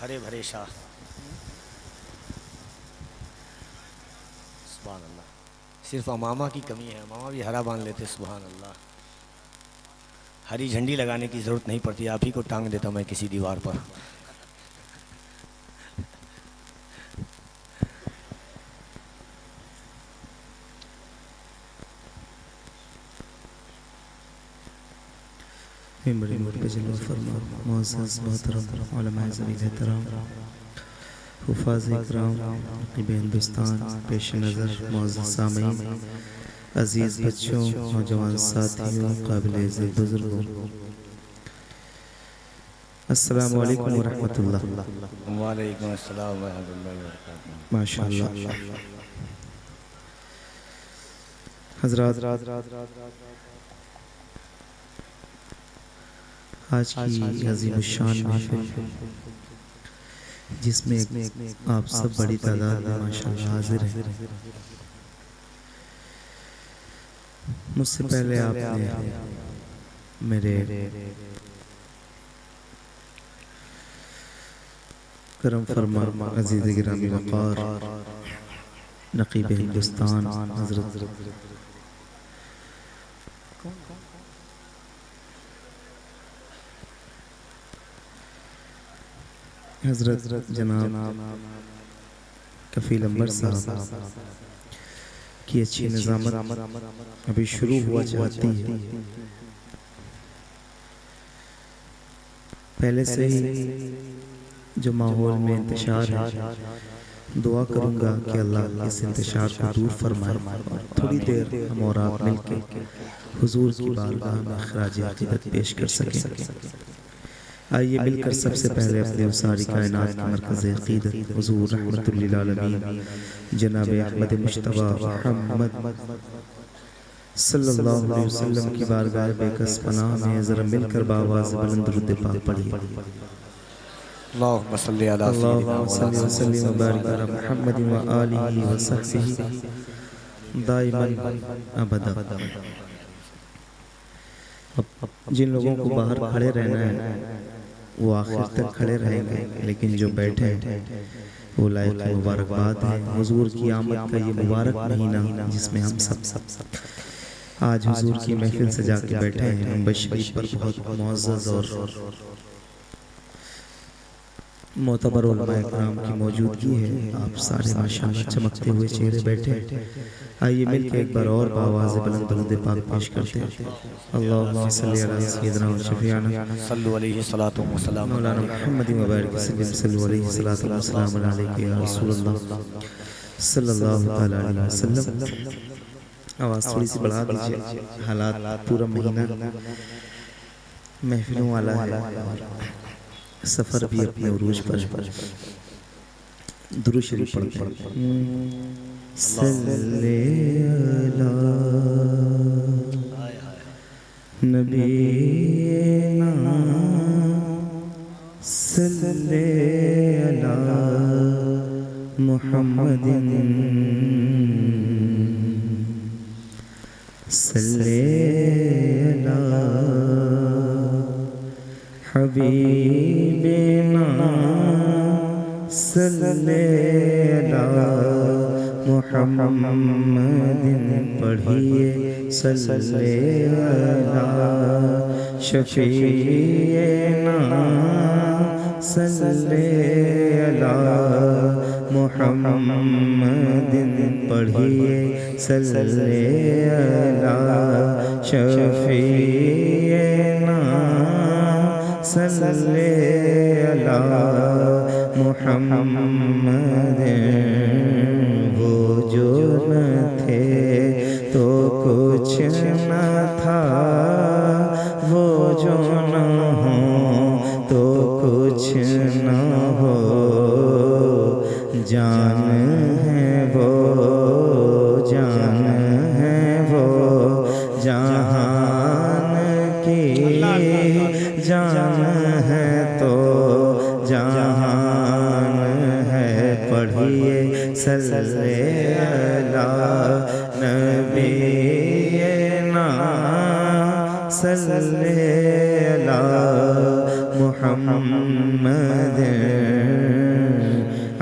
हरे भरे शाह। सुभान अल्लाह। सिर्फ अमामा की कमी है, अमामा भी हरा बांध लेते। सुभान अल्लाह। हरी झंडी लगाने की ज़रूरत नहीं पड़ती, आप ही को टांग देता मैं किसी दीवार पर। बड़ी मुर्तज़िल फरमा मुअज़्ज़ज़ मोहतरम उलमाए ज़मीन एहतराम हुफ़ाज़ इकराम क़िब हिंदुस्तान पेश नज़र मुअज़्ज़ज़ सामीन अज़ीज़ बच्चों नौजवान साथियों काबिल इज़्ज़त बुज़ुर्गों, अस्सलामु अलैकुम व रहमतुल्लाह। वालेकुम अस्सलाम व रहमतुल्लाहि व बरकातहू। माशाअल्लाह। हज़रात, आज की अज़ीमुश्शान महफ़िल जिसमें आप सब बड़ी तादाद में माशाअल्लाह हाज़िर हैं। मुझसे पहले आपने मेरे करम फरमा अज़ीज़ गिरामी वक़ार नक़ीब हिंदुस्तान हज़रत जनाब कफ़ील अंबर साहब की अच्छी निज़ामत अभी शुरू हुआ चाहती है। पहले से ही जो माहौल में इंतशार है, दुआ करूँगा कि अल्लाह इस इंतशार को दूर फरमाए और थोड़ी देर हम और आप मिलके हुजूर की बारगाह में ख़राज अक़ीदत पेश कर सकें। आइए मिलकर सबसे पहले अपने सारी कायनात के मरकज़ अक़ीदत हुजूर रहमतुल लिल आलमीन जनाब अहमद मुज्तबा मुहम्मद सल्लल्लाहु अलैहि वसल्लम की बारगाह बेकस पनाह में ज़रा मिलकर बावाज़ बुलंद दुरूद पाक पढ़िए। अल्लाहुम्मा सल्ली अला अल्लाहुम्मा सल्ली व सल्लिम व बारिक अला मुहम्मद व आलिहि व सहबिही दाइमन अबदा। जिन लोगों को बाहर खड़े रहना है वो आखिर तक खड़े रहेंगे, लेकिन जो बैठे हैं वो लायक मुबारकबाद है। हुजूर की आमद का ये मुबारक महीना जिसमें हम सब आज हुजूर की महफिल सजा के बैठे हैं, मिंबर शरीफ पर बहुत मुअज़्ज़ज़ और मोतबर उलमाए किराम की मौजूदगी है। आप सारे माशाअल्लाह चमकते हुए चेहरे बैठे। आइए मिलकर एक बार और बावाज़ बुलंद दुरूद पाक पेश करते हैं। अल्लाहुम्मा सल्ली अला सय्यिदना व शफीअना सल्लु अलैहि सलातो व सलाम मौलाना मुहम्मद व बारिक वसल्लम सल्लु अलैहि सलातो व सलाम अलैका या रसूलल्लाह सल्लल्लाहु तआला अलैहि वसल्लम। आवाज़ थोड़ी सी बढ़ा दीजिए, हालात पूरा महीना महफिलों वाला है, सफ़र भी अपने उरूज पर है। दुरूद शरीफ पढ़ते हैं। सल्ले अला नबीना सल्ले अला मुहम्मदिन सल्ले अला हबीबिना सल्ले अला मुहम्मदिन पढ़िए सल्ले अला शफीना सल्ले अला मुहम्मदिन पढ़िए सल्ले अला शफीना सल्ले अला मुहम्मद। वो जो न थे तो कुछ न था, वो जो न हो तो कुछ न हो, जान है वो जान है वो जहान की जान है तो जहान है। पढ़िए सल्ले अला नबीना सल्ले अला मुहम्मद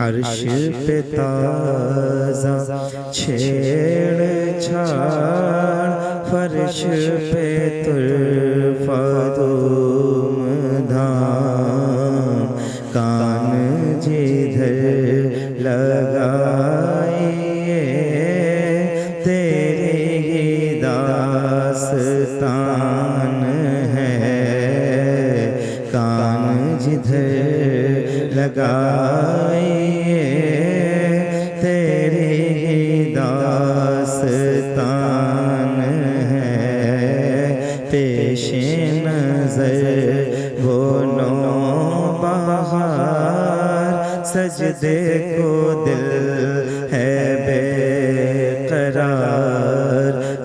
अर्श पे ताज़ा छेड़छाड़, फर्श पे तुरफ़ा धूम-धाम, कान जिधर लगाइए तेरी दास्तान है, कान जिधर लगाइए तेरी दास्तान है, पेशे नज़र वो नौबहार, सजदे को दिल है बेकरार,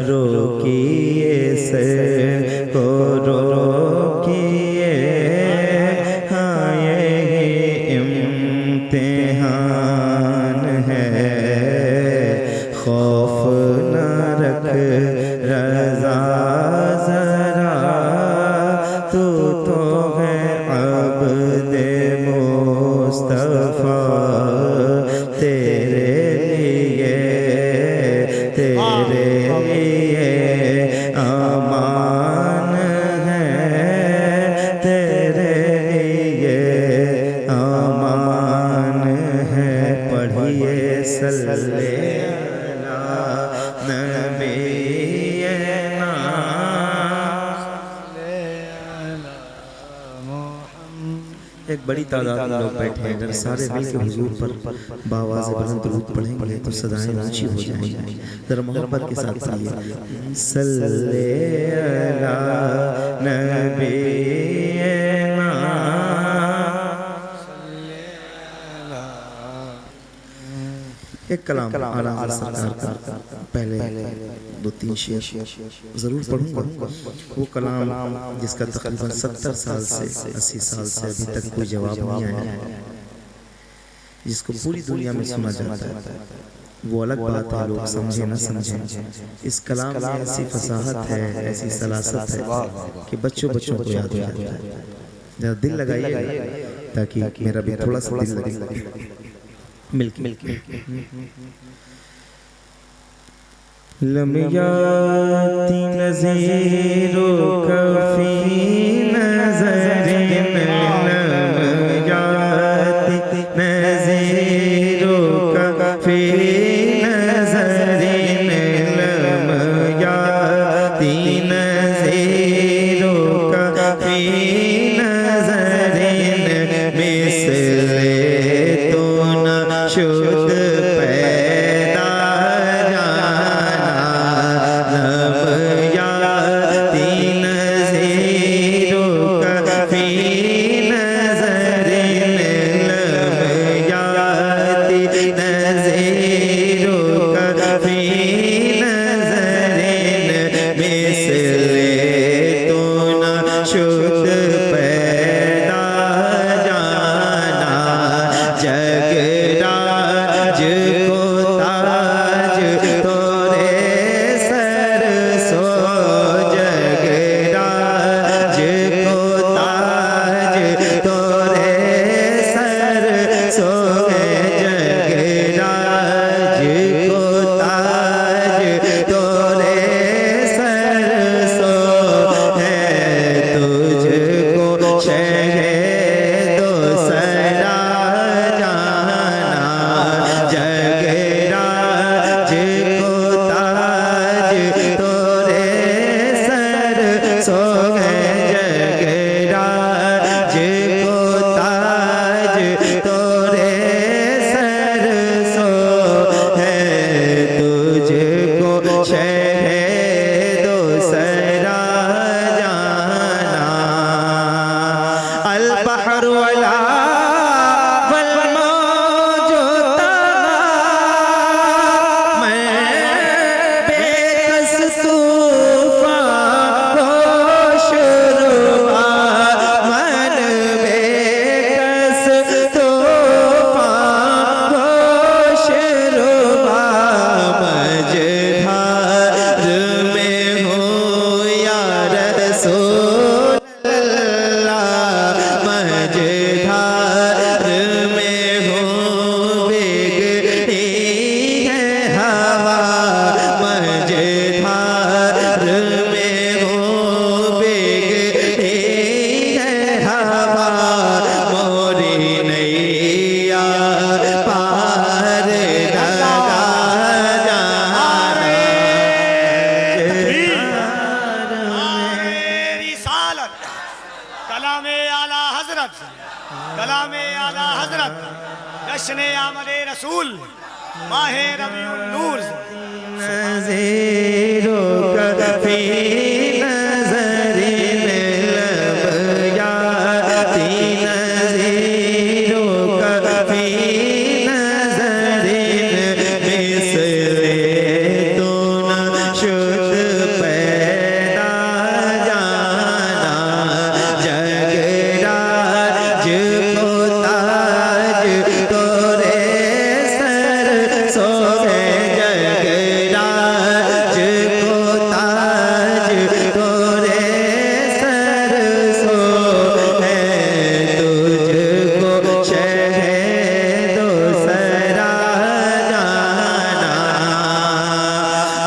रोकिए सर को रोकिए, हाँ यही इम्तिहान है, खौफ न रख रज़ा ज़रा, तू तो है अब्दे मुस्तफ़ा, तेरे लिए अमान है, तेरे लिए अमान है। पढ़िए सल्ले अला नबीना, एक बड़ी तादाद में लोग बैठे हैं, अगर सारे मिल के हुजूर पर बावाज़ बुलंद दुरूद पढ़ेंगे तो सदाएं ऊंची हो जाएंगी। जरा मोहब्बत के साथ पढ़िए, सल्ले अला नबीना, एक कलाम आला सरकार का पहले 2-3 शेर ज़रूर पढ़ूंगा। वो कलाम जिसका तकरीबन 70 साल से 80 साल से अभी तक कोई जवाब नहीं आया, जिसको पूरी दुनिया में सुना जाता है। वो अलग बात है, लोग समझे ना समझे। इस कलाम में ऐसी फसाहत है, ऐसी सलासत है कि बच्चों को याद हो जाता है। जरा दिल लगाइए ताकि मेरा भी थोड़ा सा दिल लगे मिलके। लमयाती नज़ीरो कफ़ी नज़रिन, लमयाती नज़ीरो कफ़ी नज़रिन, लमयाती नज़ीरो कफ़ी नज़रिन, मिसले तो न शुद्ध पैदा जाना, लमयाती नज़ीरो मकाम आला हजरत जश्न आमद रसूल माह रबीउल नूर नज़ीरों का फी नज़र लब याती नज़ीरों का फी नज़र मिसले तो न शुद्ध पैदा जाना जगराज को ताज तोरे सर सोए जगराज को ताज तोरे सर सोए तुझको शहदो सरा जाना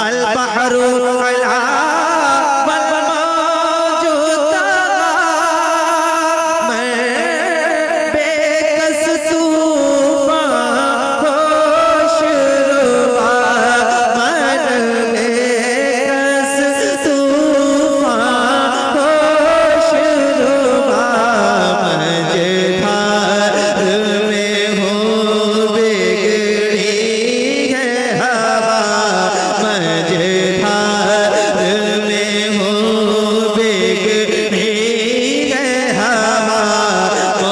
अल बहरु अला वल मौजूदा मैं बेकस तूफान होशरुबा मन बेकस तूफान होशरुबा मझधार में हो बिगड़ी है हवा मझधार में हो बिगड़ी है हवा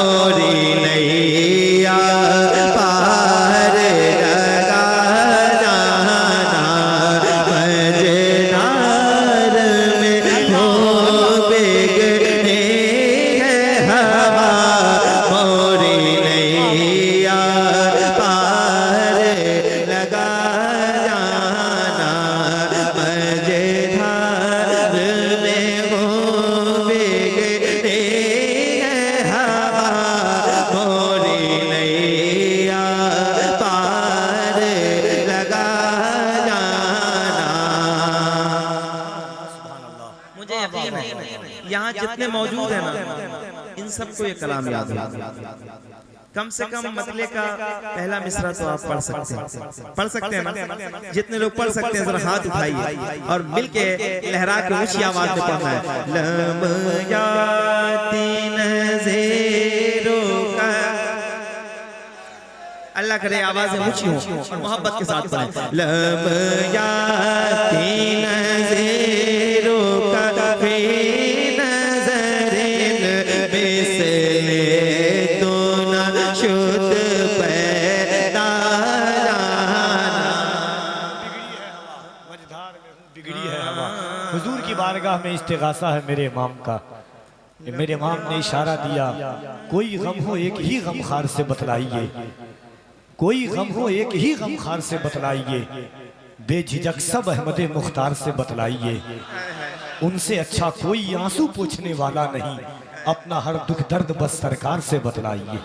मोरी नैया पार लगा जाना मझधार में हो बिगड़ी है हवा मोरी नैया पार लगा जाना मझधार में हो बिगड़ी है हवा मोरी नैया पार लगा जाना। मुझे यकीन है यहाँ जितने मौजूद हैं ना इन सबको ये कलाम याद है। कम से कम मतले का पहला मिसरा तो आप पढ़ सकते हैं ना? जितने लोग पढ़ सकते हैं जरा हाथ उठाइए और मिलके लहरा के ऊंची आवाज में पढ़ना है। लम याती नज़ीरों का अल्लाह करे आवाज़ें ऊंची हो मोहब्बत के साथ पढ़ें। लब याती नज़ीरों का फी नज़रिन मिसले तो न शुद्ध पैदा जाना। मझधार में हूँ बिगड़ी है हवा। हुजूर की बारगाह में इस्तिगासा है मेरे इमाम का। मेरे इमाम ने इशारा दिया कोई गम हो एक ही गमखार से बतलाइए, कोई गम हो एक ही गमखार से बतलाइए, बेझिझक सब अहमद मुख्तार से बतलाइए। उनसे अच्छा कोई आंसू पूछने वाला नहीं, अपना हर दुख दर्द बस सरकार से बतलाइए।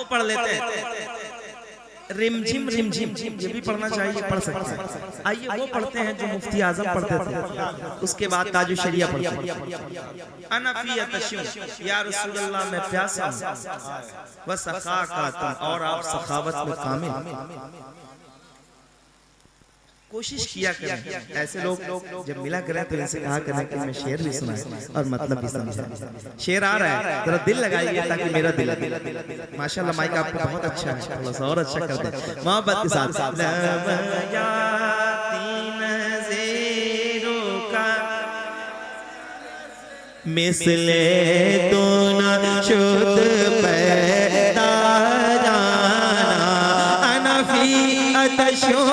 पढ़ लेते हैं रिमझिम रिमझिम ये भी पढ़ना चाहिए, पढ़ सकते हैं। आइए वो पढ़ते हैं जो मुफ्ती आजम पढ़ते थे, उसके बाद ताजु शरिया पढ़ते हैं। अना फी अतशुम या रसूल अल्लाह मैं प्यासा हूं व सखा का तुम और आप सखावत में कामिल। कोशिश किया करें। ऐसे लोग जब मिला करें तो इनसे कहा करें कि मैं शेर भी सुना और मतलब भी समझा। शेर आ रहा है, जरा दिल लगाइए ताकि मेरा दिल माशाल्लाह माइक आपका बहुत अच्छा है, थोड़ा सा और अच्छा कर दे मोहब्बत के साथ। मिसले तो ना शुद्ध पैदा जाना अनफी अतशो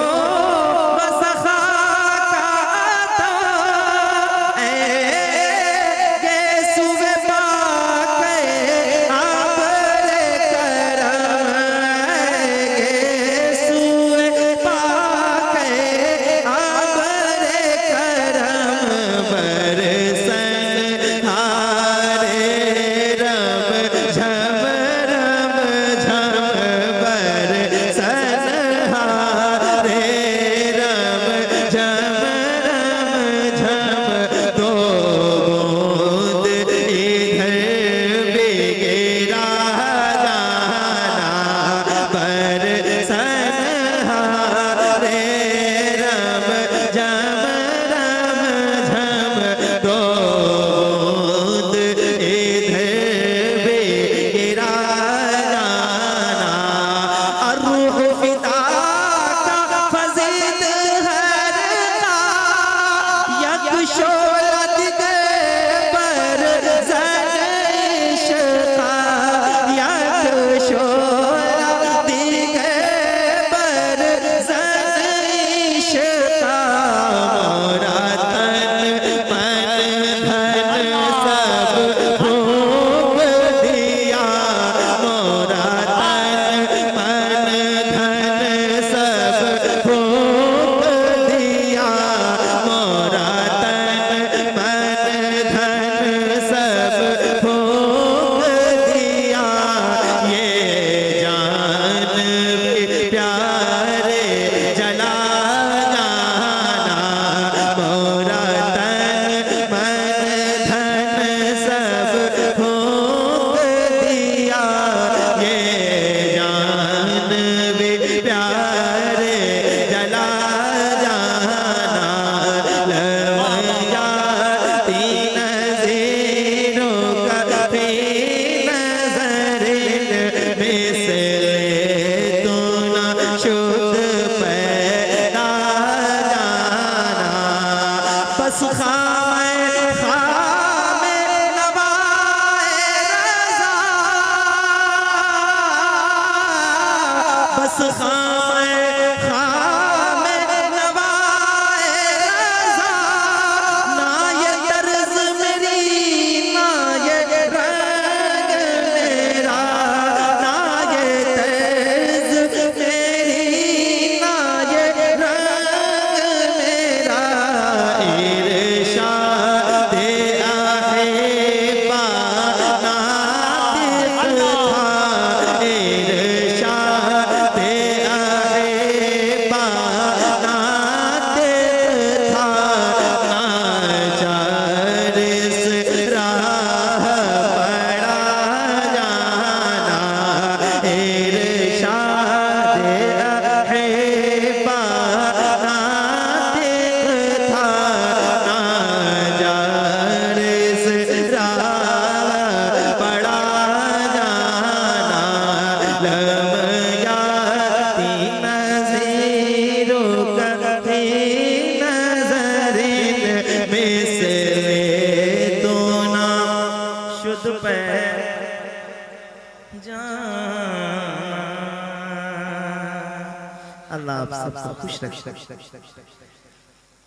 अल्लाह आप सबको खुश रखे।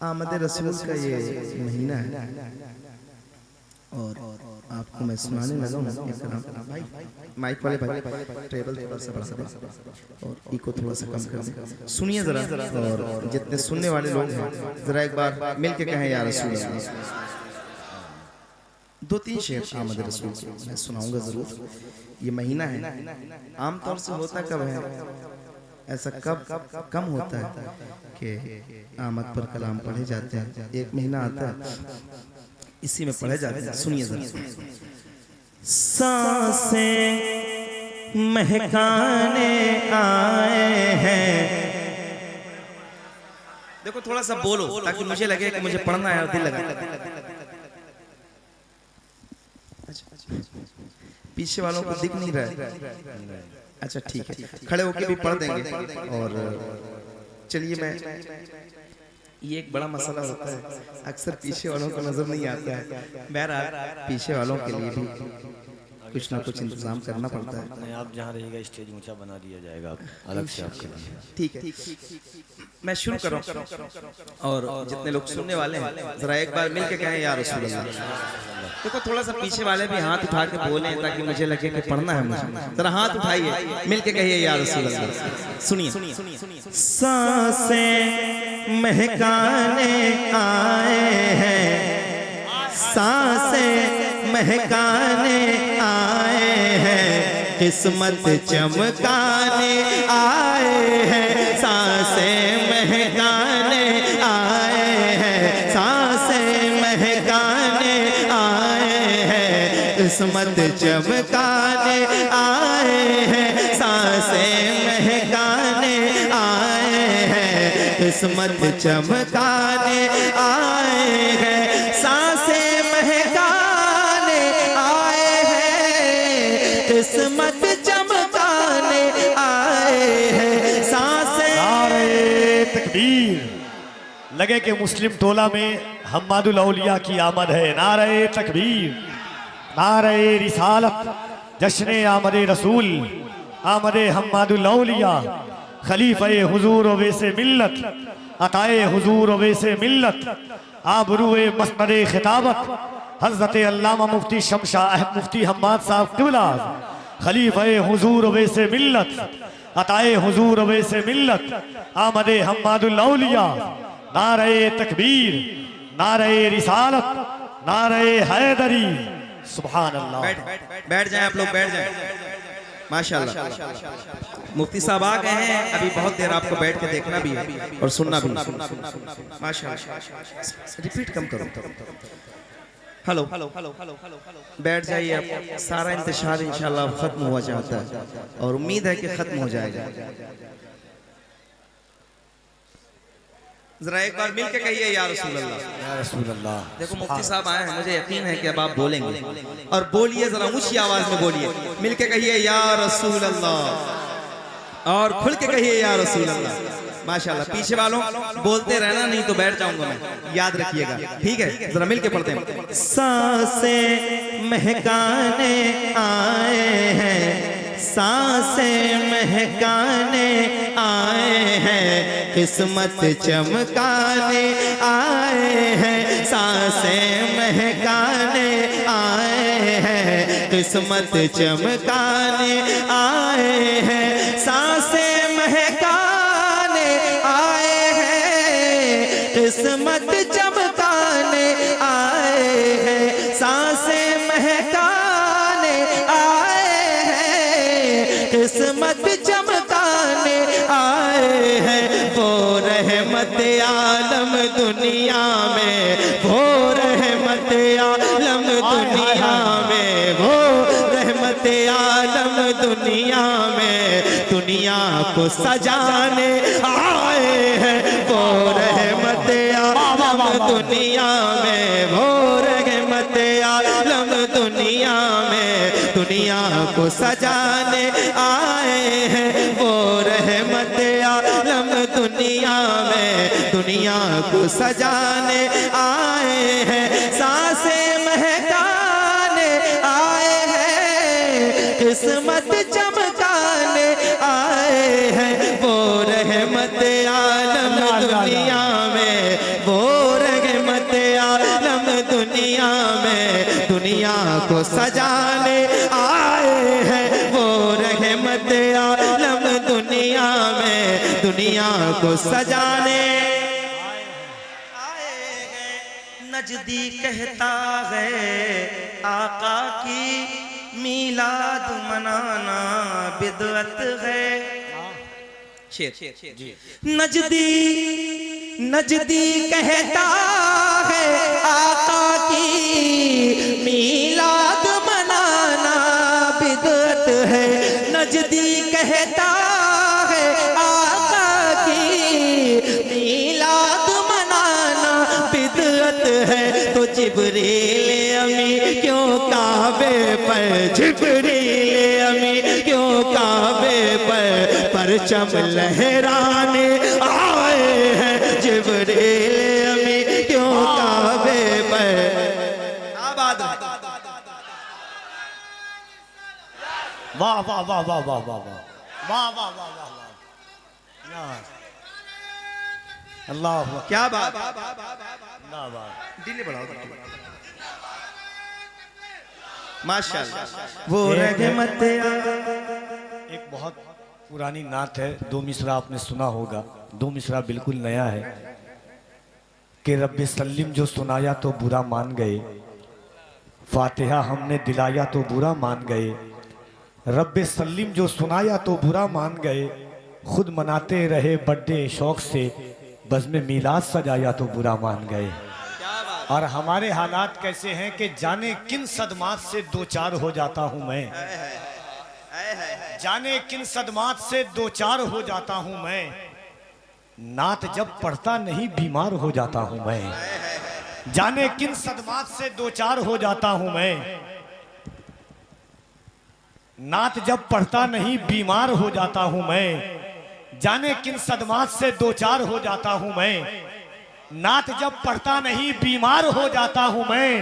आमद रसूल का ये महीना है और आपको मैं सुनाने लगा हूँ। भाई माइक वाले भाई टेबल थोड़ा सा बढ़ा दे और इको थोड़ा सा कम कर दे, सुनिए जरा। और जितने सुनने वाले लोग हैं जरा एक बार मिल के कहें या रसूल अल्लाह। दो तीन शेर आमद रसूल मैं सुनाऊंगा जरूर। ये महीना है, आमतौर से होता कब है, ऐसा कब कम होता है कि आमद पर कलाम पढ़े जाते हैं। एक महीना आता है इसी में पढ़े जाते हैं। सुनिए जरा। सांसें महकाने आए हैं, देखो थोड़ा सा बोलो ताकि मुझे लगे कि मुझे पढ़ना है और दिल लगा। पीछे वालों को दिख नहीं रहा है? अच्छा ठीक है, खड़े होके भी पढ़ देंगे। और चलिए, मैं ये एक बड़ा मसला होता है, अक्सर पीछे वालों को नजर नहीं आता है। बहरहाल पीछे वालों के लिए भी कुछ ना कुछ इंतजाम करना पड़ता है। नहीं, आप जहाँ रहिएगा स्टेज ऊंचा बना दिया जाएगा अलग से आपके लिए। ठीक है, मैं शुरू कर रहा हूँ और जितने लोग सुनने वाले हैं जरा एक बार मिलके कहें या रसूल अल्लाह। देखो थोड़ा सा पीछे वाले भी हाथ उठा के बोले ताकि मुझे लगे कि पढ़ना है मुझे। जरा हाथ उठाइए, मिलके कहिए या रसूल अल्लाह। सुनिए। सांसें महकाने आए हैं, सांसें महकाने आए हैं, किस्मत चमकाने आए हैं, सांसें महकाने आए हैं, सांसें महकाने आए हैं, किस्मत चमकाने आए हैं, सांसें महकाने आए हैं, किस्मत चमकाने आए हैं, सांसें महकाने आए हैं, किस्मत चमकाने आए हैं, सांसें। नारे तकबीर। लगे कि मुस्लिम टोला में हम्मादुल औलिया की आमद है। नारे तकबीर, नारे रिसालत, जश्न आमद रसूल, आमद हम्मादुल औलिया, खलीफे हुजूर वैसे मिल्लत, अताए हुजूर वैसे मिल्लत, आबरूए मसनद खिताबत, हजरत अल्लामा मुफ्ती शमशाह अहमद मुफ्ती हम्माद साहब क़िबला, खलीफे हुजूर वैसे मिल्लत, अताए हुजूर वैसे मिल्लत, आमद हम्मादुल औलिया। नारे तकबीर, नारे रिसालत, नारे हैदरी। सुभान अल्लाह। बैठ जाएं आप लोग, बैठ जाएं। माशाल्लाह मुफ्ती साहब आ गए हैं, अभी बहुत देर आपको बैठ के देखना भी है और सुनना भी। माशाल्लाह, रिपीट कम करो। हेलो, बैठ जाइए आप। सारा इंतशार इंशाल्लाह खत्म हुआ जाता है और उम्मीद है कि खत्म हो जाएगा। जरा एक बार मिलके कहिए या रसूल अल्लाह। या रसूल अल्लाह। देखो मुफ्ती साहब आए हैं, मुझे यकीन है कि अब आप बोलेंगे और बोलिए, जरा ऊंची आवाज में बोलिए, मिलके कहिए या रसूल अल्लाह और खुल के कहिए या रसूल अल्लाह। माशाल्लाह। पीछे वालों बोलते रहना, नहीं तो बैठ जाऊंगा मैं, याद रखिएगा, ठीक है? जरा मिलके पढ़ते हैं। सांसें महकाने आए हैं, सांसें महकाने आए हैं, किस्मत चमकाने आए हैं, सांसें महकाने आए हैं, किस्मत चमकाने आए हैं, सांसें महकाने आए हैं, किस्मत चमकाने आए हैं, सांसें महकाने आए हैं, किस्मत चमकाने आए हैं। वो रहमत आलम दुनिया में, वो रहमत आलम दुनिया में, वो रहमत आलम दुनिया में, दुनिया को सजाने आए हैं। वो रहमत आलम दुनिया में, वो रहमत आलम दुनिया में, दुनिया को सजाने आए हैं। वो रहमत आलम दुनिया में, दुनिया को सजाने आए हैं, सांसें महकाने आए हैं, किस्मत चमकाने आए हैं। वो रहमत आलम दुनिया में, वो रहमत आलम दुनिया में, दुनिया को सजाने आए हैं। वो रहमत आलम दुनिया में, दुनिया को सजाने आए हैं। नजदी कहता है आका की मीलाद मनाना बिदअत है। नजदी नजदी कहता है आका की मीलाद मनाना बिदअत है। नजदी कहता है आका की मीलाद जरूरत है तो जिब्रील अमी क्यों काबे पर, जिब्रील अमी क्यों काबे पर परचम लहराने आए हैं, जिब्रील अमी क्यों काबे पर। वाह वाह वाह वाह वाह वाह वाह वाह वाह वाह वाह वाह, अल्लाह क्या बात, दिल बढ़ाओ माशाअल्लाह। वो रहमत एक बहुत पुरानी नात है, दो मिसरा आपने सुना होगा, दो मिसरा बिल्कुल नया है कि रब्बे सल्लिम जो सुनाया तो बुरा मान गए, फातिहा हमने दिलाया तो बुरा मान गए, रब्बे सल्लिम जो सुनाया तो बुरा मान गए, खुद मनाते रहे बर्थडे शौक से, बज़्म मीलाद सजाया तो बुरा मान गए। और हमारे हालात कैसे हैं कि जाने किन सदमात से दो चार हो जाता हूं मैं, जाने किन सदमात से दो चार हो जाता हूं मैं, नात जब पढ़ता नहीं बीमार हो जाता हूं मैं, जाने किन सदमात से दो चार हो जाता हूं मैं, नात जब पढ़ता नहीं बीमार हो जाता हूं मैं, जाने किन सदमात से दो चार हो जाता हूं मैं, नात जब पढ़ता नहीं बीमार हो जाता हूं मैं,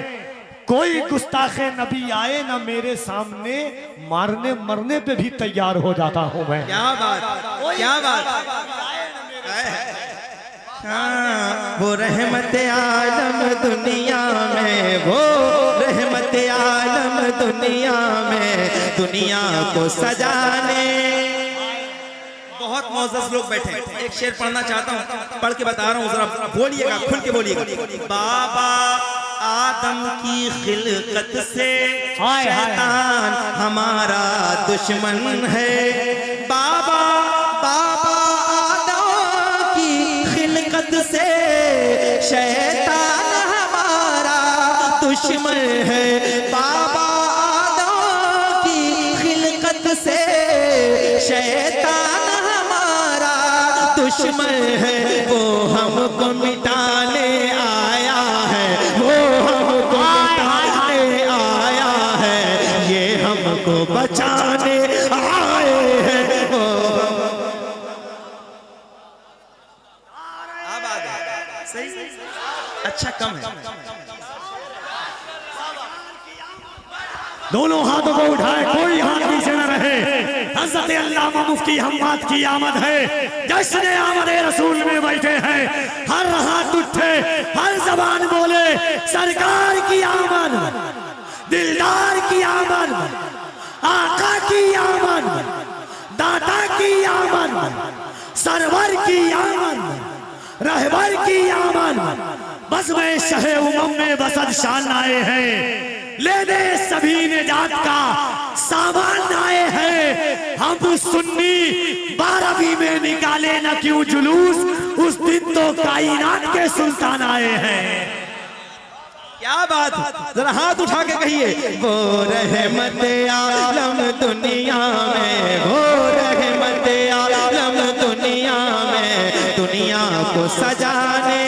कोई गुस्ताखे नबी आए ना मेरे सामने, मारने मरने पे भी तैयार हो जाता हूं मैं। क्या बात, क्या बात। हाँ, वो रहमत आलम दुनिया में, वो रहमत आलम दुनिया में, दुनिया को सजाने। बहुत मोअज़्ज़ज़ लोग बैठे, एक शेर पढ़ना चाहता हूँ, पढ़ के बता रहा हूँ, जरा बोलिएगा, खुल के बोलिएगा। बाबा आदम की खिलकत से शैतान हमारा दुश्मन है, बाबा बाबा आदम की खिलकत से शैतान हमारा दुश्मन है, बाबा आदम की खिलकत से शैतान दुश्मन है, वो हमको मिटाने आया है, वो हमको मिटाने आया है, ये हमको बचाने आए हैं। सही अच्छा कम है। दोनों हाथों को उठाए, कोई हाथ पीछे न रहे, हज़रत अल्लामा मुफ्ती हम्माद की आमद है, जश्न आमद रसूल में बैठे हैं, हर हाथ उठे, हर जबान बोले सरकार की आमद, दिलदार की आमद, आका की आमद, दाता की आमद, सरवर की आमद, रहबर की आमद, बस में शहे उमम में बसद शान आए हैं, ले दे सभी निजात का सामान आए हैं, हम सुन्नी 12वीं में निकाले न क्यों जुलूस, उस दिन तो कायनात के सुल्तान आए हैं। क्या बात, जरा हाथ उठा के कहिए, वो रहमत आलम दुनिया में, वो रहमत आलम दुनिया में, दुनिया को सजाने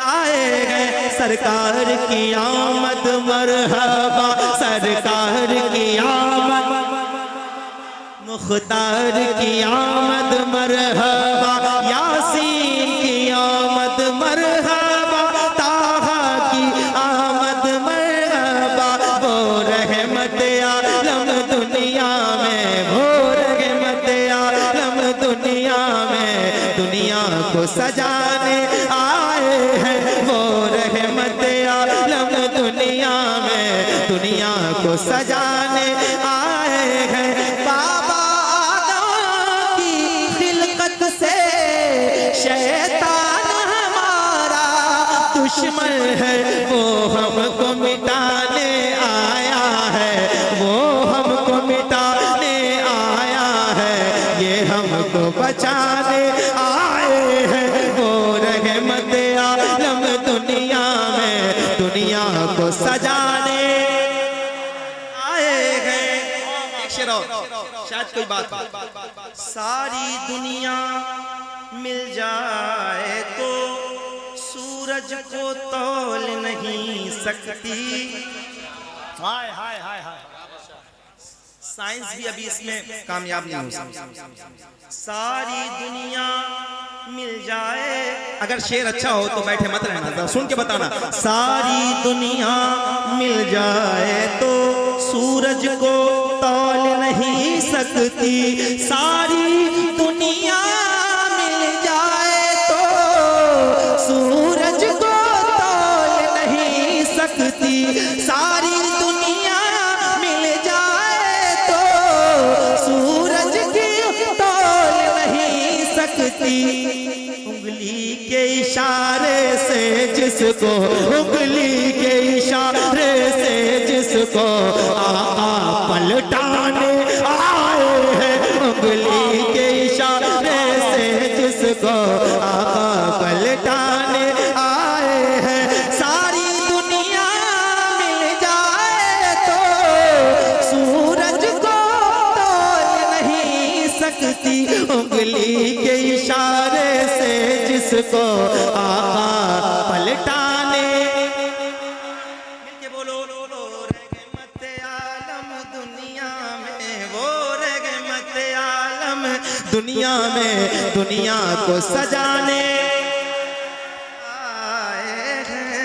आए हैं, सरकार की आमद मरहबा, सरकार की आमद, मुख्तार की आमद मरहबा, यासीन की आमद मरहबा, ताहा की आमद मरहबा, वो रहमत आलम दुनिया में, वो रहमत आलम दुनिया में, दुनिया को सजाने आए हैं, वो रहमत आलम दुनिया में, दुनिया को सजाने आए हैं, बाबा आदम की खिलकत से शैतान हमारा दुश्मन है, वो हमको मिटाने आया है, वो हमको मिटाने आया है, ये हमको बचाने आए हैं, वो रहमत आलम दुनिया में, दुनिया को सजाने आए हैं। एक शेर और, शायद कोई बात, सारी दुनिया मिल जाए तो सूरत सूरज को तौल नहीं सकती। हाय हाय हाय हाय। साइंस भी अभी इसमें कामयाब नहीं हो सकती। सारी दुनिया मिल जाए, अगर शेर अच्छा हो तो बैठे मत रहना, सुन के बताना। सारी दुनिया मिल जाए तो सूरज को तौल नहीं सकती। सारी दुनिया मिल जाए तो सूरज को तौल नहीं सकती। सारी दुनिया मिल जाए तो सूरज की तौल नहीं सकती। उंगली के इशारे से जिसको, उंगली के इशारे से जिसको आका पलटाने आए हैं। उंगली के इशारे से जिसको आका पलटाने आए हैं। सारी दुनिया मिल जाए तो सूरज को तौल नहीं सकती। उंगली के इशारे से जिसको आका पलटाने, मिलके बोलो रहमत आलम दुनिया में, वो रहमत आलम दुनिया में, दुनिया को सजाने आए हैं।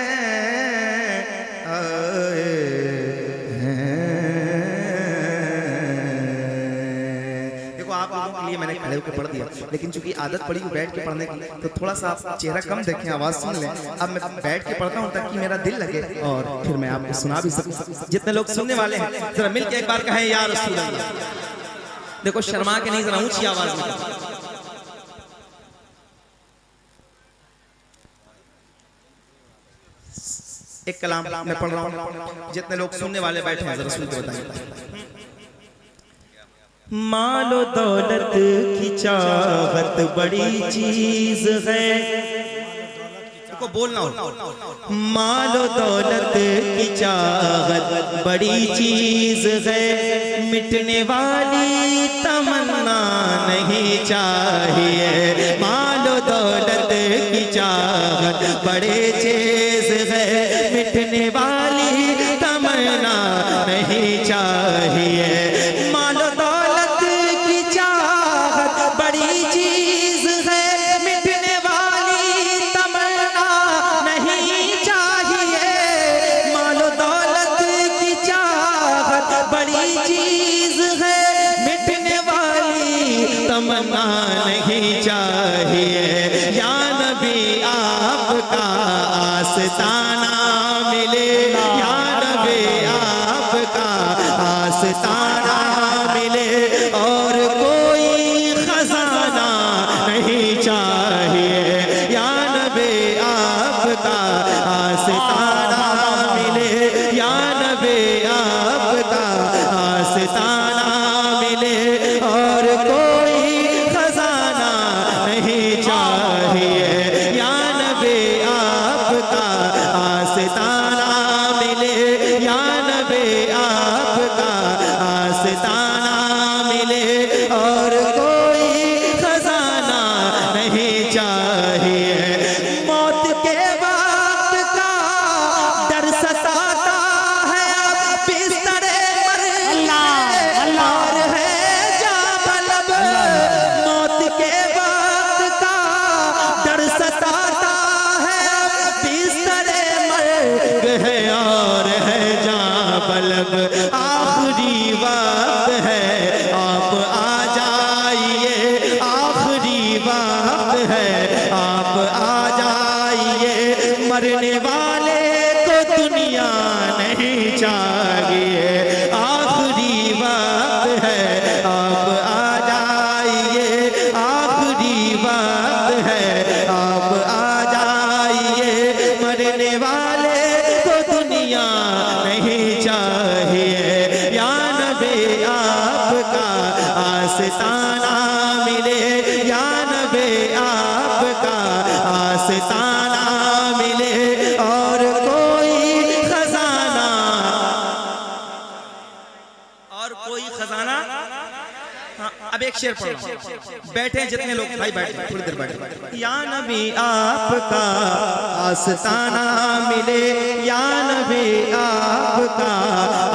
देखो आप लोगों के लिए मैंने खड़े होकर पढ़ दिया, लेकिन चूंकि आदत पड़ी बैठ के पढ़ने की, तो थोड़ा सा आप चेहरा कम देखें, आवाज सुन लें। अब मैं बैठ के पढ़ता हूँ ताकि मेरा दिल लगे और फिर मैं आपको सुना भी सकूं। जितने लोग सुनने वाले हैं जरा मिल के एक बार कहें या रसूल अल्लाह। देखो शर्मा के नहीं, जरा ऊंची आवाज में। एक कलाम मैं पढ़ रहा हूँ, जितने लोग सुनने वाले बैठे हैं जरा सुन के बताइए। मालो दौलत की चाहत बड़ी चीज है, को बोलना हो। मालो दौलत की चाहत बड़ी चीज है, मिटने वाली तमन्ना नहीं चाहिए। मालो दौलत की चाहत बड़े चीज है, मिटने वाली तमन्ना नहीं चाहिए। मालो दौलत की चाहत बड़ी चीज है, मिटने वाली तमन्ना नहीं चाहिए। मालो दौलत की चाहत बड़ी चीज है, मिटने वाली तमन्ना नहीं चाहिए। या नबी आपका आस्ताना मिले, या नबी आपका आस्ताना मिले, और कोई खजाना नहीं चाहिए। या नबी आपका आस्ताना मिले, या नबी आपका आस्ताना मिले, और कोई खजाना नहीं चाहिए। या नबी आपका आस्ताना मिले, या नबी आपका आस्ताना मिले, और कोई खजाना नहीं चाहिए। मौत के वक्त का डर सताता है, बिस्तरे मरने और है जाबलब। मौत के वक्त का डर सताता है, बिस्तरे मर है और है जाबलब। आखिरी वक्त है आप आ जाइए, आखिरी वक्त है आप आ जाइए। मरने वाले को दुनिया नहीं चाहिए। आखिरी वक्त है आप आ जाइए, आखिरी वक्त है आप आ जाइए। मरने वाले को दुनिया नहीं चाहिए। या नबी आपका आस्ताना मिले, या नबी आपका आस्ताना मिले, और कोई खजाना, और कोई खजाना। हाँ, अब एक शेर पढ़ रहा हूं। बैठे जितने लोग भाई बैठे, थोड़ी देर बैठे। या नबी आपका आस्ताना मिले, या नबी आपका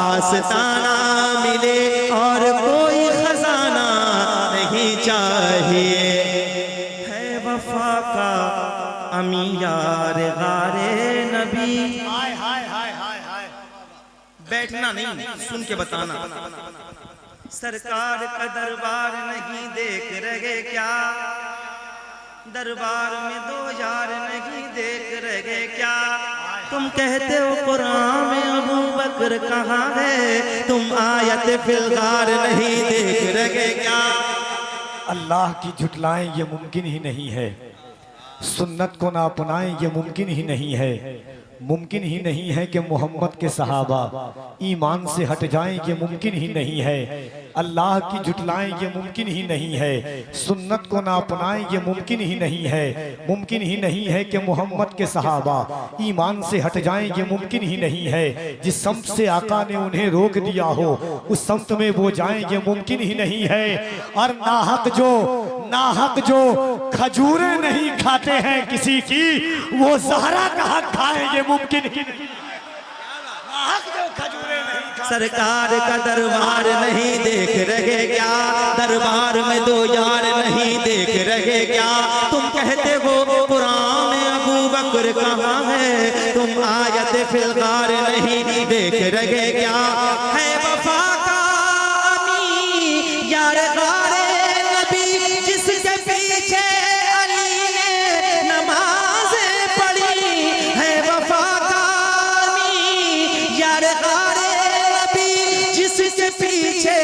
आस्ताना मिले, और कोई खजाना नहीं चाहिए, है वफा का अमी यार गारे नबी। हाय हाय हाय हाय हाय। बैठना नहीं, सुन के बताना। सरकार का दरबार नहीं देख रहे क्या, दरबार में दो यार नहीं देख रहे क्या, तुम कहते हो कुरान में अबू बकर कहाँ है, तुम आयत फिलगार नहीं देख रहे क्या। अल्लाह की झुटलाएं ये मुमकिन ही नहीं है, सुन्नत को ना अपनाएं ये मुमकिन ही नहीं है, मुमकिन ही नहीं है कि मोहम्मद के सहाबा ईमान से हट जाएं ये मुमकिन ही नहीं है, अल्लाह की झुटलाएं ये मुमकिन ही नहीं है, सुन्नत को ना अपनाएं ये मुमकिन ही नहीं है, मुमकिन ही नहीं है कि मोहम्मद के सहाबा ईमान से हट जाएं ये मुमकिन ही नहीं है, जिस समत से आका ने उन्हें रोक दिया हो उस समत में वो जाएं ये मुमकिन ही नहीं है। और नाहक जो खजूरें नहीं खाते हैं किसी की, वो ज़हरा का हक खाए ये मुमकिन ही नहीं। नाहक जो खजूरें नहीं खाते। सरकार का दरबार नहीं देख रहे क्या, दरबार में दो यार नहीं देख रहे क्या, तुम कहते हो कुरान में अबू बकर कहाँ है, तुम आयत फिलगार नहीं देख रहे क्या, है वफा का अमी यार गारे नबी, जिसके पीछे अली ने नमाज़ें पढ़ी, है वफा का अमी यार गारे नबी, जिसके पीछे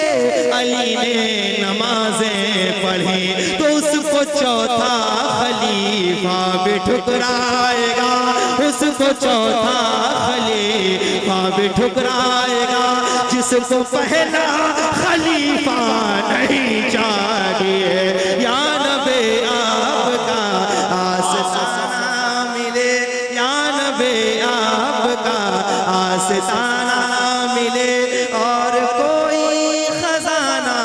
अली ने नमाज़ें पढ़ी, तो उसको चौथा खलीफा भी ठुकराएगा, उसको चौथा खलीफा भी ठुकराएगा, जिसको पहला खलीफा नहीं चाहिए। या नबी आपका आस्ताना मिले, या नबी आपका आस्ताना मिले, और कोई खजाना,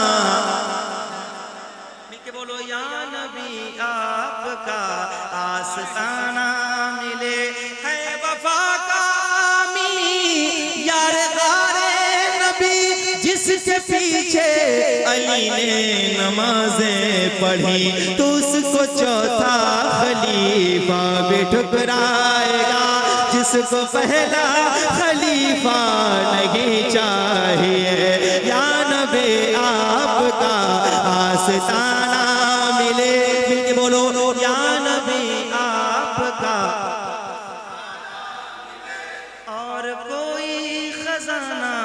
मिलके बोलो, या नबी आपका आस्ताना मिले, है वफा का अमी यार गारे नबी, जिसके पीछे अली ने नमाज़ें पढ़ी, तो उसको चौथा खलीफा भी ठुकराएगा, जिसको पहला खलीफा नहीं चाहिए। या नबी आपका आस्ताना मिले, मिलके बोलो, या नबी आपका, और कोई खजाना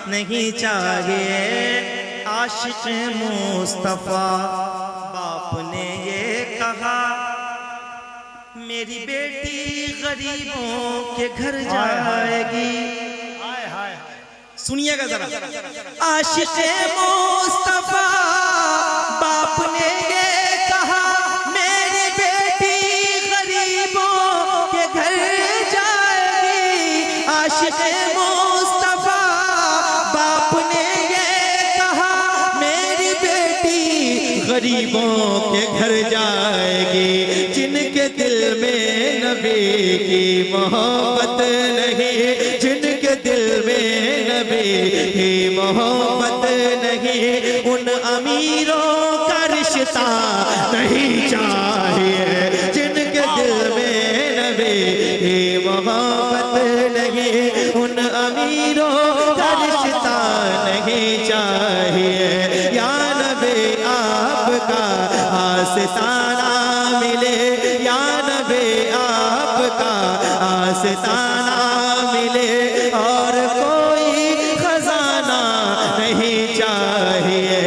नहीं चाहिए। आशिक मुस्तफा बाप ने ये कहा, मेरी बेटी गरीबों के घर जाएगी। सुनिएगा जरा, आशिक मुस्तफा बाप ने ये कहा, मेरी बेटी गरीबों के घर जाएगी। आशिक मुस्तफा बाप ने ये कहा, मेरी बेटी गरीबों के घर जाएगी, जिनके दिल में नबी की मोहब्बत नहीं, जिनके दिल में नबी की मोहब्बत नहीं, उन अमीरों का रिश्ता नहीं चाहिए, जिनके दिल में नबी की मोहब्बत नहीं, उन अमीरों का रिश्ता नहीं चाहिए। या नबी आपका आस्ताना मिले, या नबी आपका आस्ताना मिले, और कोई खजाना नहीं चाहिए।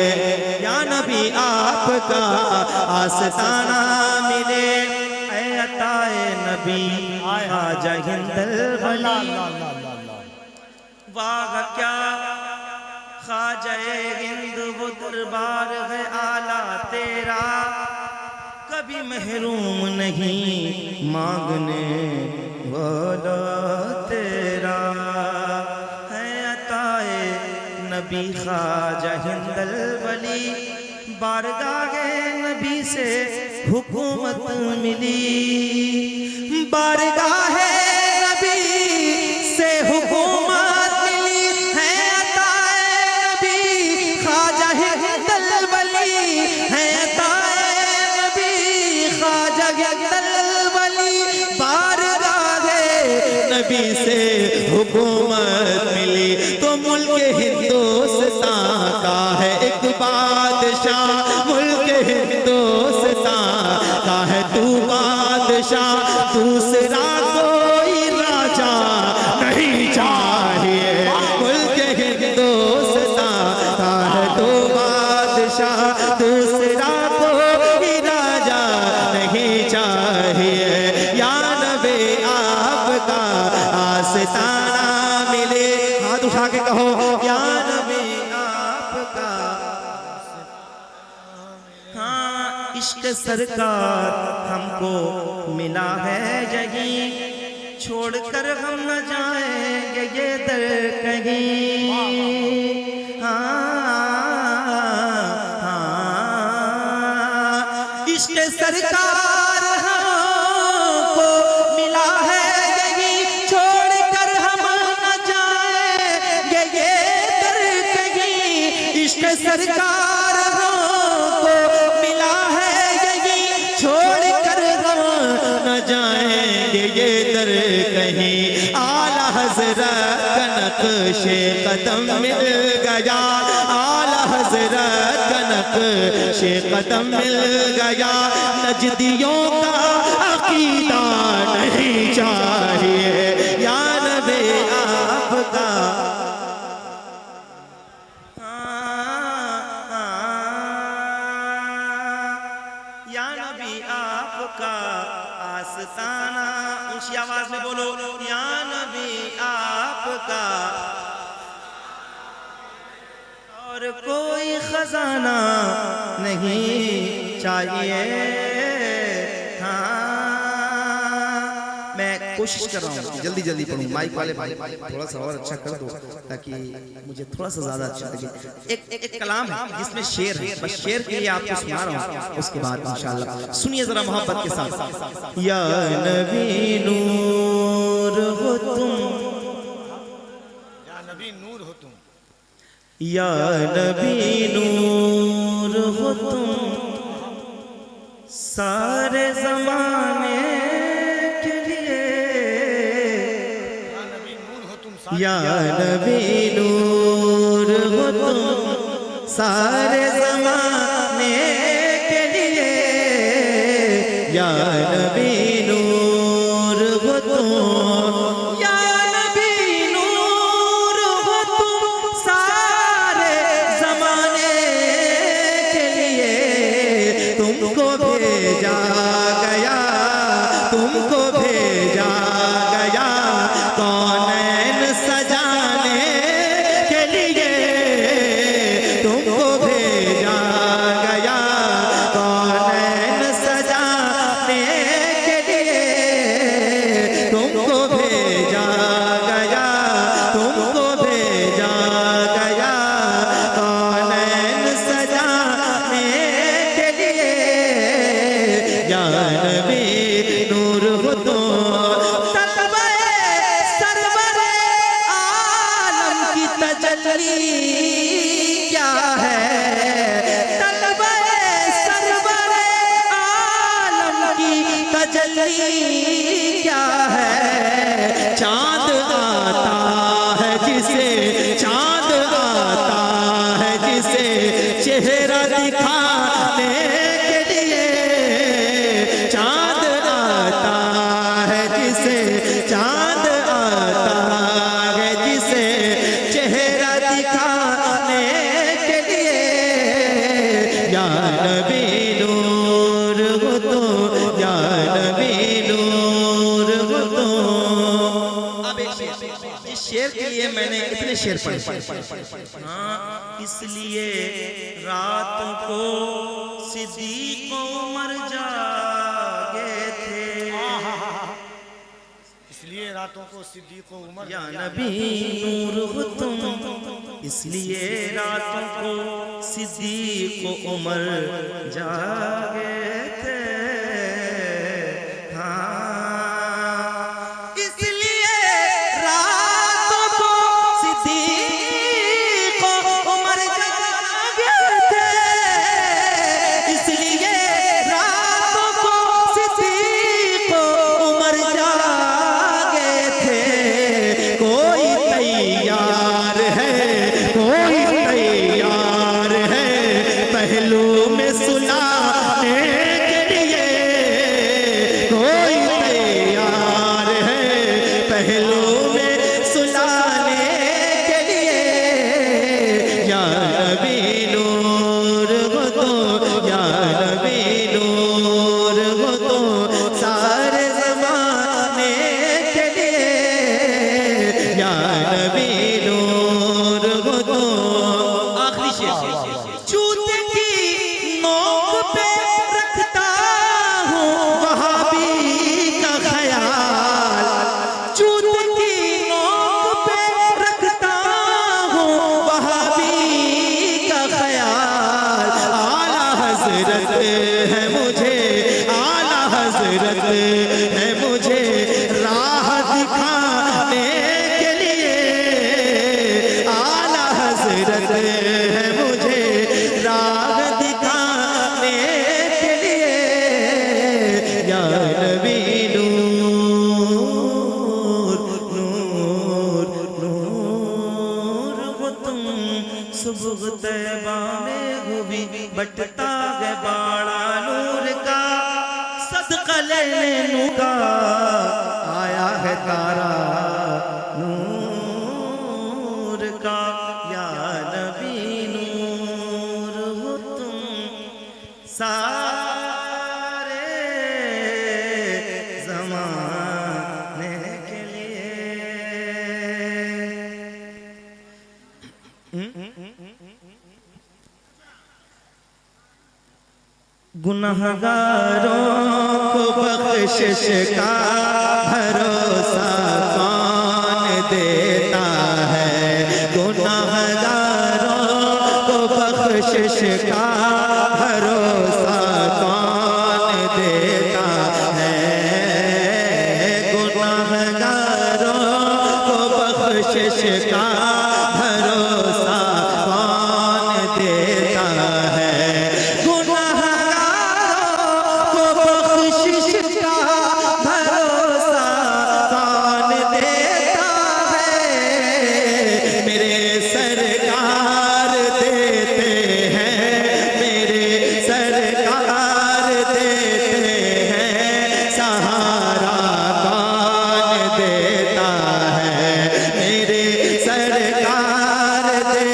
या नबी आपका आस्ताना मिले, ऐ अताए नबी आजा हिंदल वली, वाह क्या ख्वाजा हिंद वो दरबार है आला तेरा, कभी महरूम नहीं मांगने वाला तेरा, है अताए नबी ख्वाजा हिंदल वली, बारगाहे नबी से हुकूमत मिली, बारगाहे नबी से हुकूमत मिली है अताए नबी ख्वाजा हिंदल वली, है अताए नबी ख्वाजा हिंदल वली। बारगाहे नबी से हुकूमत मिली तो मुल्क हिंदुस्तान का है एक बादशाह, मुल्क हिंदुस्तान का है तू बादशाह, दूसरा कोई राजा नहीं चाहिए, मुल्क हिंदुस्तान का है तू बादशाह, दूसरा कोई राजा नहीं चाहिए। या नबी आपका आस्ताना मिले, हाथ उठा के कहो या नबी आपका। हाँ इश्क सरकार हमको मिला है यही, छोड़कर हम न जाएंगे ये दर कहीं। हाँ इश्क सरकार हमको मिला है यही, छोड़कर हम न जाएंगे ये दर कहीं। इश्क सरकार हमको मिला है यही, छोड़कर हम न जाएंगे ये दर कहीं। आला हज़रत का नक्शे कदम मिल गया, आला हज़रत का नक्शे कदम मिल गया, नजदियों का अकीदा नहीं चाहिए। या नबी आपका या नबी आपका आस्ताना, ऊंची आवाज में बोलो या नबी आपका। और कोई खजाना नहीं चाहिए। हाँ मैं कोशिश कर रहा हूँ जल्दी जल्दी पढ़ूं, माइक वाले भाई थोड़ा सा और अच्छा कर दो ताकि मुझे थोड़ा सा ज्यादा अच्छा लगे। एक कलाम है जिसमें शेर है, बस शेर के लिए आपको सुना रहा हूँ, उसके बाद इंशाल्लाह सुनिए जरा मोहब्बत के साथ। या नबी नूर हो तुम, या नबी नूर हो तुम, या नबी नूर हो तुम, सारे जमाने के लिए। या नबी नूर हो तुम, सारे जमाने के लिए। या नबी नूर हो तुम, या नबी नूर हो तुम, सारे जमाने के लिए। तुमको भेजा गया, तुमको भेजा गया कौनैन सजाने के लिए। तुमको भेजा गया कौनैन सजाने के लिए। तुमको भेजा गया, तुमको भेजा गया कौनैन सजाने के लिए। या नबी नूर हो तुम, सरवरे आलम की तजल्ली क्या है। सरवरे आलम की तजल्ली क्या है। चांद आता है जिसे, चांद आता है जिसे चेहरा दिखाने के लिए। चांद आता है जिसे, चांद आता है जिसे चेहरा दिखाने के लिए। या नबी नूर हो तुम, या नबी नूर हो तुम। अब एक शेर, इस शेर के लिए मैंने इतने शेर पढ़े। हाँ इसलिए रात को सिद्दीक़ उमर जागे थे। इसलिए रातों को सिद्दीक उमर या नबी नूर हो तुम, इसलिए रातों को सिद्दीक उमर जागे थे। हाँ, इसलिए रातों को सिद्दीक उमर जागे थे, इसलिए रातों को सिद्दीक उमर जागे थे। कोई तैयार है, कोई तैयार है पहलू में सुलाने के लिए, कोई तैयार है पहलू में सुलाने के लिए। या नबी नूर हो तो, या नबी नूर हो तो सारे ज़माने के लिए। या नबी नूर हो तो, आखिरी शेर, जूते की नोक पे रखता हूँ वहाबी का ख्याल, जूते की नोक पे रखता हूँ वहाबी का ख्याल। आला हजरत है मुझे, आला हजरत है मुझे राह दिखाने के लिए, आला हजरत है मुझे राह दिखाने के लिए। या नबी नूर नूर नूर हो तुम, सुबह तैबा में हुई बटता है बाड़ा नूर का, सदका लेने नूर का आया है तारा नूर का। या नबी नूर हो तुम सारे ज़माने के लिए। गुनहगारों को बख्शिश का भरोसा कौन देता है, गुनहगारों को बख्शिश का भरोसा कौन देता है, गुनहगारों को बख्शिश का भरोसा कौन देता है, गुनहगारों को बख्शिश का भरोसा कौन देता है। मेरे सरकार देते हैं, मेरे सरकार देते हैं, सहारा कौन देता है, मेरे सरकार देते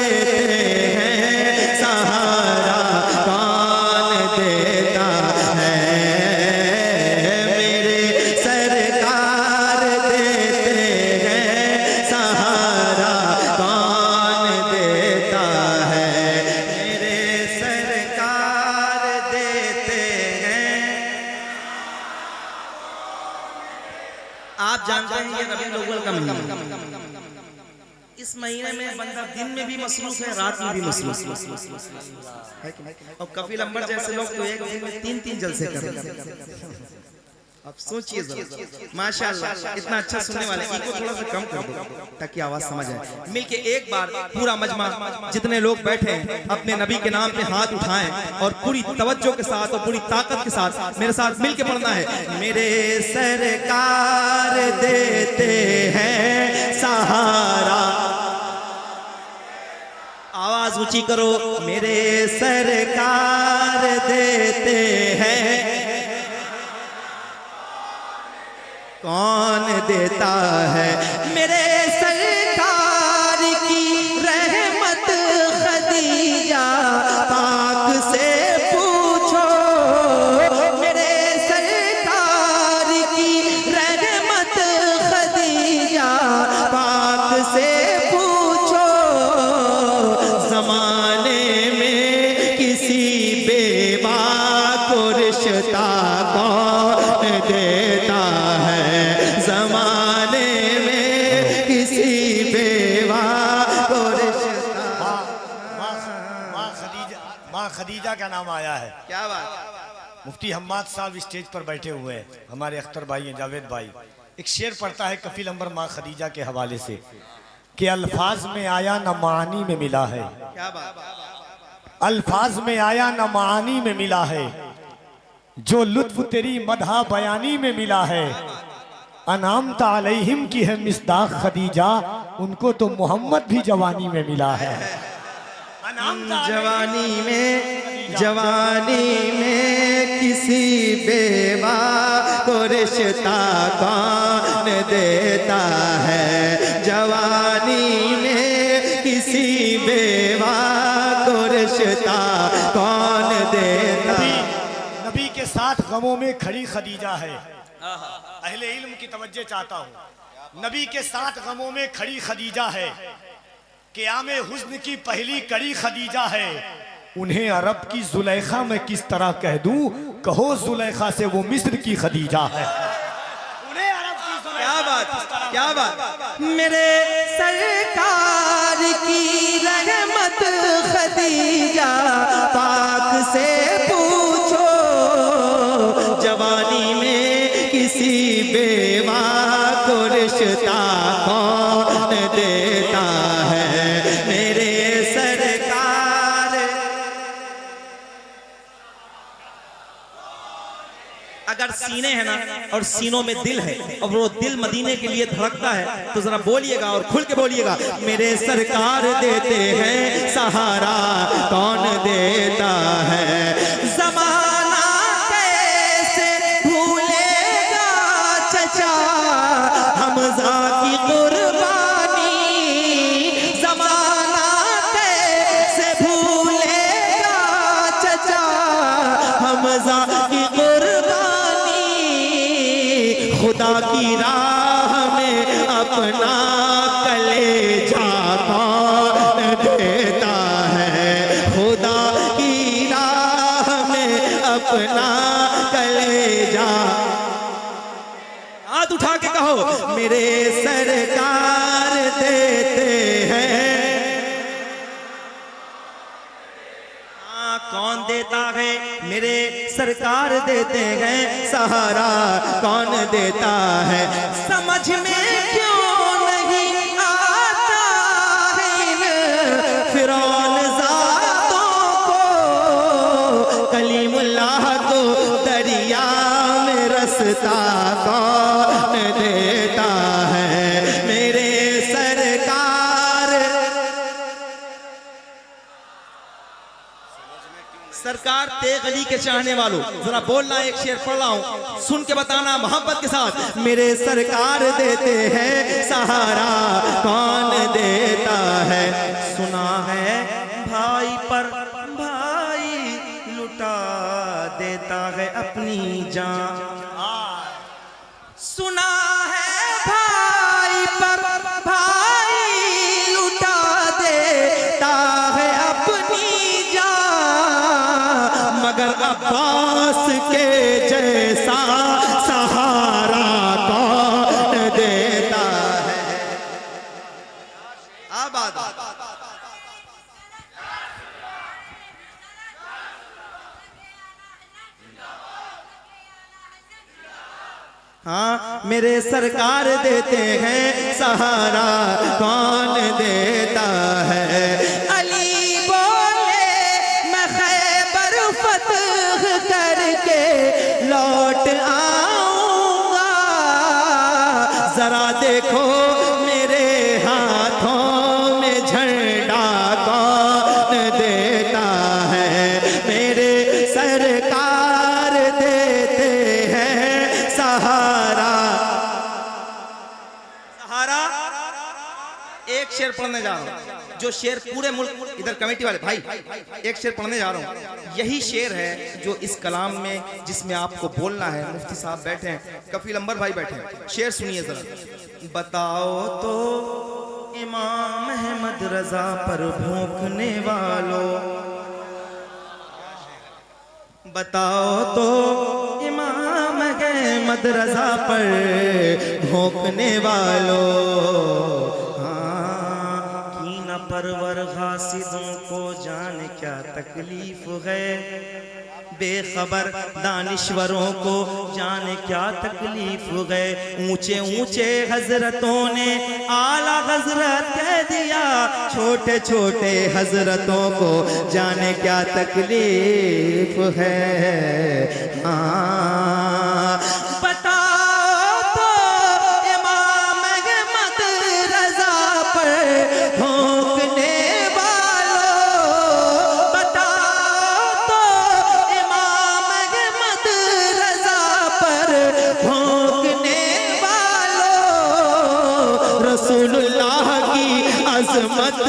हैं, सहारा कौन देता है, मेरे सरकार देते हैं, सहारा कौन देता है, मेरे सरकार देते हैं। आप जानते हैं ये रबीउल अव्वल का महीना, इस महीने में बंदा दिन में भी मसरूफ है, रात में भी मसरूफ है कि नहीं? और कफिल अंबर जैसे लोग तो एक दिन में 3-3 जलसे कर रहे हैं। अब सोचिए जरा, माशाअल्लाह इतना अच्छा सुनने वाले, इनको थोड़ा सा कम कर दो ताकि आवाज समझ आए। मिलके एक बार पूरा मजमा जितने लोग बैठे हैं अपने नबी के नाम पे हाथ उठाएं और पूरी तवज्जो के साथ और पूरी ताकत के साथ मेरे साथ मिलके पढ़ना है। मेरे सरकार देते हैं सहारा, आवाज ऊंची करो, मेरे सरकार देते हैं, कौन देता है, मेरे सरकार की रहमत खदीजा पाक से पूछो, मेरे सरकार की रहमत खदीजा पाक से पूछो। जमाने में किसी बेवा को रिश्ता कौन देता है, जमाने खदीजा का नाम आया है। क्या बात। मुफ्ती हम्माद साहब स्टेज पर बैठे हुए हैं, हमारे अख्तर भाई हैं, जावेद भाई। एक शेर पढ़ता है कफील अंबर माँ खदीजा के हवाले से कि अल्फाज में आया न मानी में मिला है। क्या बात। अल्फाज में आया न मानी में मिला है, जो लुत्फ तेरी मदहा बयानी में मिला है। अनामता अलैहिम की है मिस्दाक खदीजा, उनको तो मोहम्मद भी जवानी में मिला है। जवानी में किसी बेवा को रिश्ता कौन देता है। जवानी में किसी बेवा को रिश्ता कौन देता। नबी के साथ गमों में खड़ी खदीजा है। अहले इल्म की तवज्जो चाहता हूँ। नबी के साथ गमों में खड़ी खदीजा है, क़यामे हुस्न की पहली कड़ी खदीजा है। उन्हें अरब की जुलेखा मैं किस तरह कह दूं, कहो जुलेखा से वो मिस्र की खदीजा है। उन्हें अरब की क्या बात, क्या बात। मेरे सरकार की रहमत खदीजा पाक से पूछो। जवानी में किसी बेवा को रिश्ता कौन देता है। मेरे सरकार। अगर सीने हैं ना और सीनों में दिल है और वो दिल मदीने के लिए धड़कता है तो जरा बोलिएगा और खुल के बोलिएगा, मेरे सरकार देते हैं सहारा कौन देता है। जमाना कैसे भूलेगा चचा हमजा की कुर्बानी। जमाना कैसे भूलेगा चचा हमजा की खुदा की राह में अपना कलेजा कौन देता है। खुदा की राह में अपना कलेजा। हाथ उठा के कहो, मेरे सरकार देते हैं। कौन देता है। मेरे सरकार देते हैं सहारा कौन देता है। समझ में क्यों नहीं आता है फिरौन ज़ातों को। कलीमुल्लाह को दरिया में रास्ता कौन देता है। मेरे सरकार तेग अली के चाहने वालों जरा बोलना, एक शेर पढ़ रहा हूं, सुन के बताना मोहब्बत के साथ। मेरे सरकार देते हैं सहारा कौन देता है। सुना है भाई पर भाई लुटा देता है अपनी जान। सुना है भाई पर भाई लुटा देता है अपनी जान, मगर अब्बास के जैसा सहारा कौन देता है। आबाद हाँ, मेरे सरकार देते हैं सहारा कौन देता है। अली बोले मैं खैबर फतह करके लौट आऊंगा, जरा देखो मेरे हाथों में झंडा कौन देता है। मेरे सरकार देते हैं सहारा। सहारा एक शेर पढ़ने जा रहा हूं, जो शेर पूरे मुल्क, इधर कमेटी वाले भाई एक शेर पढ़ने जा रहा हूं। यही शेर है जो इस कलाम में जिसमें आपको बोलना है। मुफ्ती साहब बैठे हैं, कफील अंबर भाई बैठे हैं, शेर सुनिए जरा। बताओ तो इमाम अहमद रजा पर भूखने वालों, बताओ तो इमाम अहमद रजा पर भोंकने वालों। हाँ, कीना परवर गासिदों को जाने क्या क्या तकलीफ है, बेखबर दानिश्वरों को जाने क्या तकलीफ है। ऊंचे ऊंचे हजरतों ने आला हजरत कह दिया, छोटे छोटे हजरतों को जाने क्या तकलीफ है। हाँ बताओ तो इमाम अहमद रजा पर भोंकने रसूलुल्लाह की अजमत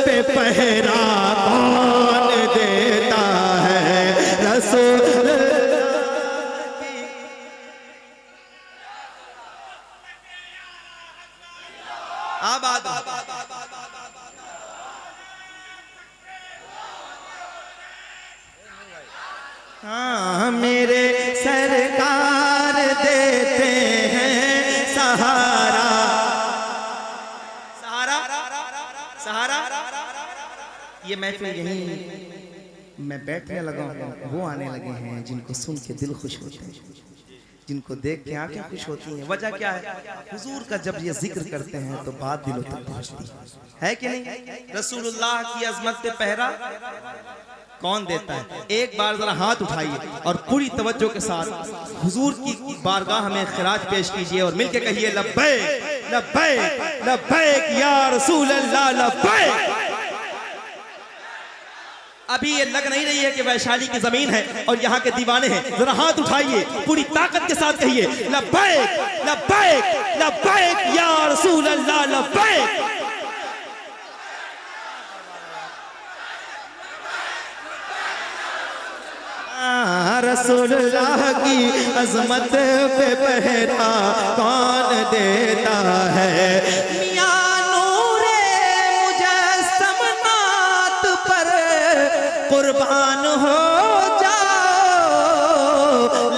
पे पहरा कौन देता है। रसूलुल्लाह की आबाद हाँ मेरे सरकार देते हैं सहारा, सहारा। ये महफिल यहीं मैं बैठने लगा हूँ, वो आने लगे हैं जिनको सुन के दिल खुश होते हैं, जिनको देख के आंखें खुश होती हैं। वजह क्या है? हुजूर का जब ये जिक्र करते हैं तो बात दिलों तक पहुंचती है कि नहीं। रसूलुल्लाह की अजमत पे पहरा कौन देता है? एक बार जरा हाथ उठाइए और पूरी तवज्जो के साथ हुजूर की बारगाह में खिराज पेश कीजिए और मिलके कहिए लब्बैक लब्बैक लब्बैक या रसूल अल्लाह लब्बैक। अभी ये लग नहीं रही है कि वैशाली की जमीन है और यहाँ के दीवाने हैं। जरा हाथ उठाइए, पूरी ताकत के साथ कहिए लब्बैक लब्बैक लब्बैक या रसूल अल्लाह लब्बैक। रसूलुल्लाह की अजमत पे पहरा कौन देता है। मियां नूरे मुजस्सम नात पर कुर्बान हो जाओ,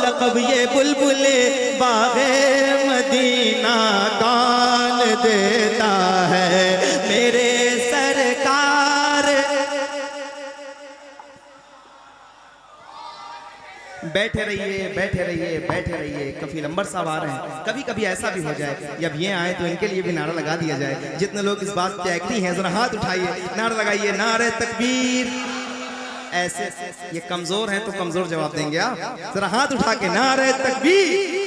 लक़ब ये बुलबुले बाग़े मदीना कौन देता है। मेरे सरकार बैठे रहिए बैठे रहिए बैठे रहिए। कफील अंबर साहब आ रहे हैं। कभी कभी ऐसा भी हो जाए जब ये आए तो इनके लिए भी नारा लगा दिया जाए। जितने लोग इस बात पे एग्री हैं जरा हाथ उठाइए, नारा लगाइए, नारे तकबीर। ऐसे ये कमजोर हैं तो कमजोर जवाब देंगे आप। जरा हाथ उठा के नारे तकबीर।